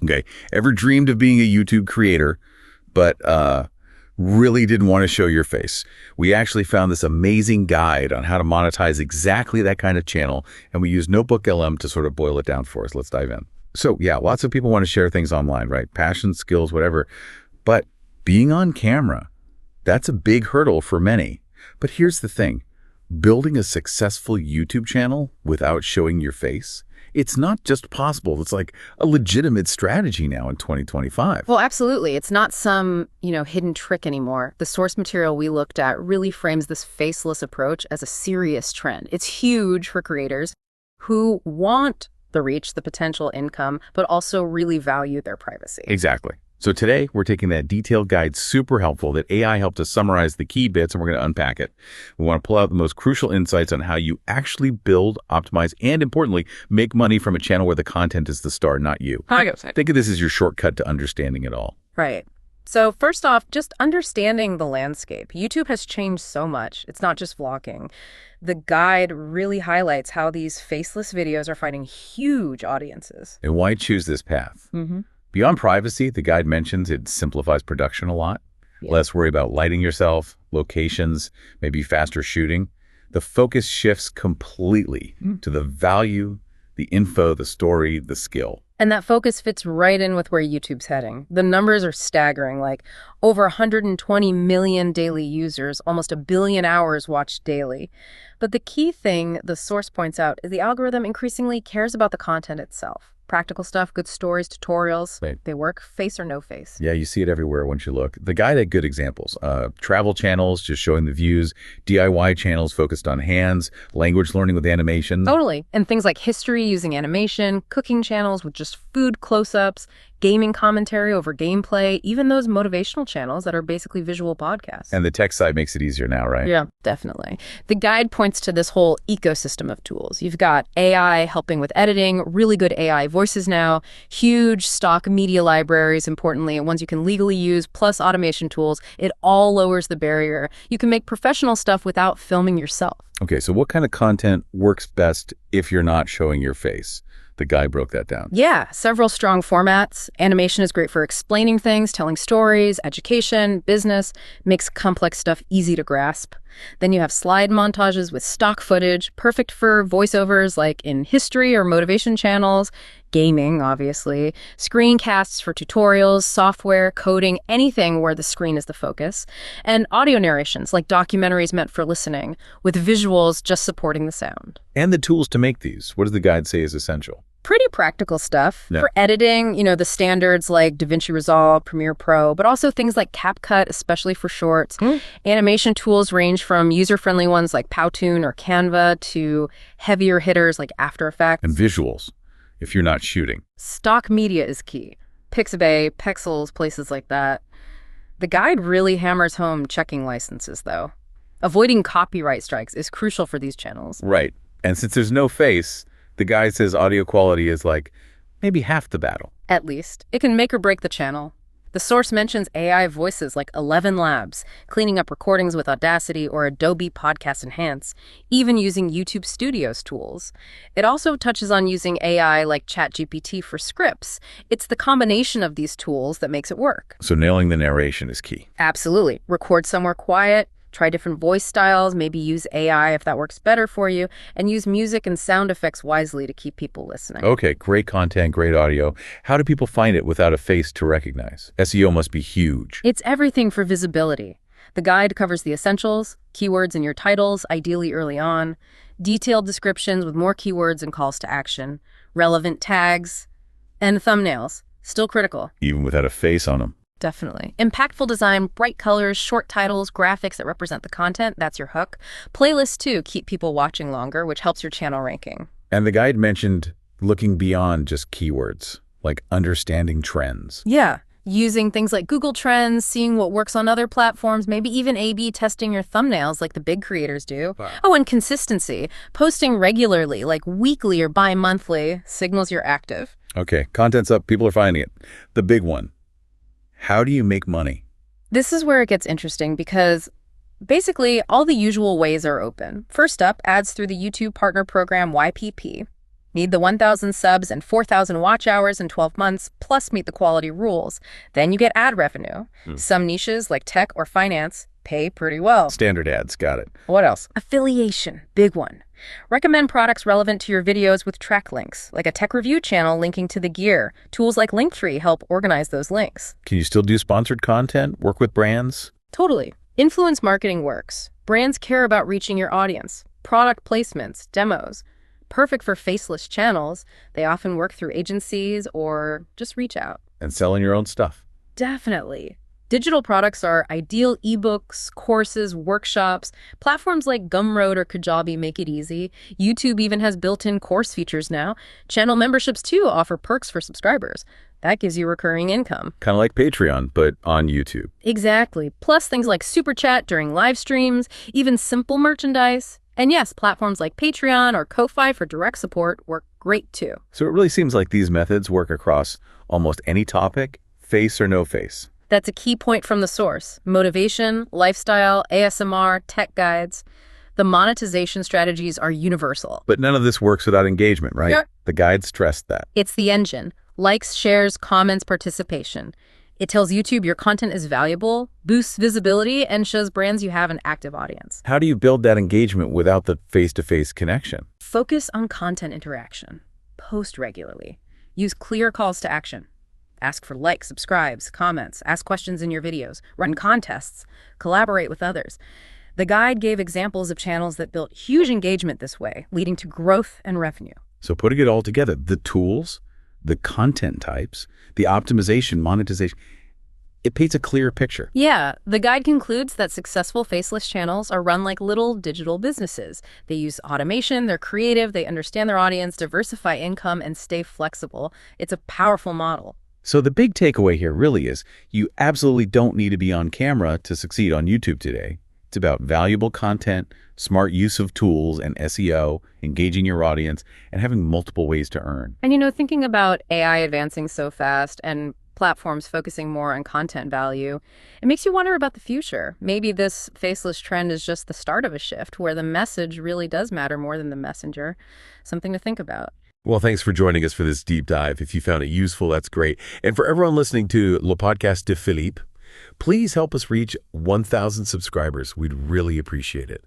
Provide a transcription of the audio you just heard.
Okay. Ever dreamed of being a YouTube creator, but really didn't want to show your face? We actually found this amazing guide on how to monetize exactly that kind of channel, and we use Notebook LM to sort of boil it down for us. Let's dive in. So yeah, lots of people want to share things online, right? Passion, skills, whatever. But being on camera, that's a big hurdle for many. But here's the thing. Building a successful YouTube channel without showing your face, it's not just possible. It's like a legitimate strategy now in 2025. Well, absolutely. It's not some, hidden trick anymore. The source material we looked at really frames this faceless approach as a serious trend. It's huge for creators who want the reach, the potential income, but also really value their privacy. Exactly. So today, we're taking that detailed guide, super helpful, that AI helped us summarize the key bits, and we're going to unpack it. We want to pull out the most crucial insights on how you actually build, optimize, and importantly, make money from a channel where the content is the star, not you. Think of this as your shortcut to understanding it all. Right. So first off, just understanding the landscape. YouTube has changed so much. It's not just vlogging. The guide really highlights how these faceless videos are finding huge audiences. And why choose this path? Mm-hmm. Beyond privacy, the guide mentions it simplifies production a lot. Yeah. Less worry about lighting yourself, locations, maybe faster shooting. The focus shifts completely to the value, the info, the story, the skill. And that focus fits right in with where YouTube's heading. The numbers are staggering, like over 120 million daily users, almost 1 billion hours watched daily. But the key thing the source points out is the algorithm increasingly cares about the content itself. Practical stuff, good stories, tutorials, right. They work, face or no face. Yeah, you see it everywhere once you look. The guide had good examples. Travel channels, just showing the views. DIY channels focused on hands. Language learning with animation. Totally. And things like history using animation. Cooking channels with just food close-ups. Gaming commentary over gameplay. Even those motivational channels that are basically visual podcasts. And the tech side makes it easier now, right? Yeah, definitely. The guide points to this whole ecosystem of tools. You've got AI helping with editing, really good AI voices now, huge stock media libraries, importantly, ones you can legally use, plus automation tools. It all lowers the barrier. You can make professional stuff without filming yourself. Okay, so what kind of content works best if you're not showing your face? The guy broke that down. Yeah, several strong formats. Animation is great for explaining things, telling stories, education, business, makes complex stuff easy to grasp. Then you have slide montages with stock footage, perfect for voiceovers like in history or motivation channels, gaming, obviously, screencasts for tutorials, software, coding, anything where the screen is the focus, and audio narrations like documentaries meant for listening, with visuals just supporting the sound. And the tools to make these. What does the guide say is essential? Pretty practical stuff. Yeah. For editing, the standards like DaVinci Resolve, Premiere Pro, but also things like CapCut, especially for shorts. Animation tools range from user-friendly ones like Powtoon or Canva to heavier hitters like After Effects. And visuals, if you're not shooting. Stock media is key. Pixabay, Pexels, places like that. The guide really hammers home checking licenses, though. Avoiding copyright strikes is crucial for these channels. Right. And since there's no face, the guy says audio quality is like maybe half the battle. At least. It can make or break the channel. The source mentions AI voices like 11 Labs, cleaning up recordings with Audacity or Adobe Podcast Enhance, even using YouTube Studios tools. It also touches on using AI like ChatGPT for scripts. It's the combination of these tools that makes it work. So nailing the narration is key. Absolutely. Record somewhere quiet. Try different voice styles, maybe use AI if that works better for you, and use music and sound effects wisely to keep people listening. Okay, great content, great audio. How do people find it without a face to recognize? SEO must be huge. It's everything for visibility. The guide covers the essentials, keywords in your titles, ideally early on, detailed descriptions with more keywords and calls to action, relevant tags, and thumbnails, still critical. Even without a face on them. Definitely. Impactful design, bright colors, short titles, graphics that represent the content, that's your hook. Playlists, too, keep people watching longer, which helps your channel ranking. And the guide mentioned looking beyond just keywords, like understanding trends. Yeah. Using things like Google Trends, seeing what works on other platforms, maybe even A/B testing your thumbnails like the big creators do. Wow. Oh, and consistency. Posting regularly, like weekly or bi-monthly, signals you're active. Okay, content's up, people are finding it. The big one. How do you make money? This is where it gets interesting because basically all the usual ways are open. First up, ads through the YouTube Partner Program YPP. Need the 1,000 subs and 4,000 watch hours in 12 months, plus meet the quality rules. Then you get ad revenue. Some niches, like tech or finance, pay pretty well. Standard ads, got it. What else? Affiliation, big one. Recommend products relevant to your videos with track links, like a tech review channel linking to the gear. Tools like Linktree help organize those links. Can you still do sponsored content, work with brands? Totally. Influence marketing works. Brands care about reaching your audience. Product placements, demos. Perfect for faceless channels. They often work through agencies or just reach out. And selling your own stuff. Definitely. Digital products are ideal ebooks, courses, workshops. Platforms like Gumroad or Kajabi make it easy. YouTube even has built-in course features now. Channel memberships, too, offer perks for subscribers. That gives you recurring income. Kind of like Patreon, but on YouTube. Exactly. Plus things like Super Chat during live streams, even simple merchandise. And yes, platforms like Patreon or Ko-Fi for direct support work great, too. So it really seems like these methods work across almost any topic, face or no face. That's a key point from the source. Motivation, lifestyle, ASMR, tech guides. The monetization strategies are universal. But none of this works without engagement, right? Yeah. The guide stressed that. It's the engine. Likes, shares, comments, participation. It tells YouTube your content is valuable, boosts visibility, and shows brands you have an active audience. How do you build that engagement without the face-to-face connection? Focus on content interaction. Post regularly. Use clear calls to action. Ask for likes, subscribes, comments, ask questions in your videos, run contests, collaborate with others. The guide gave examples of channels that built huge engagement this way, leading to growth and revenue. So putting it all together, the tools, the content types, the optimization, monetization, it paints a clear picture. Yeah, the guide concludes that successful faceless channels are run like little digital businesses. They use automation, they're creative, they understand their audience, diversify income, and stay flexible. It's a powerful model. So the big takeaway here really is you absolutely don't need to be on camera to succeed on YouTube today. It's about valuable content, smart use of tools and SEO, engaging your audience, and having multiple ways to earn. And thinking about AI advancing so fast and platforms focusing more on content value, it makes you wonder about the future. Maybe this faceless trend is just the start of a shift where the message really does matter more than the messenger. Something to think about. Well, thanks for joining us for this deep dive. If you found it useful, that's great. And for everyone listening to Le Podcast de Philippe, please help us reach 1,000 subscribers. We'd really appreciate it.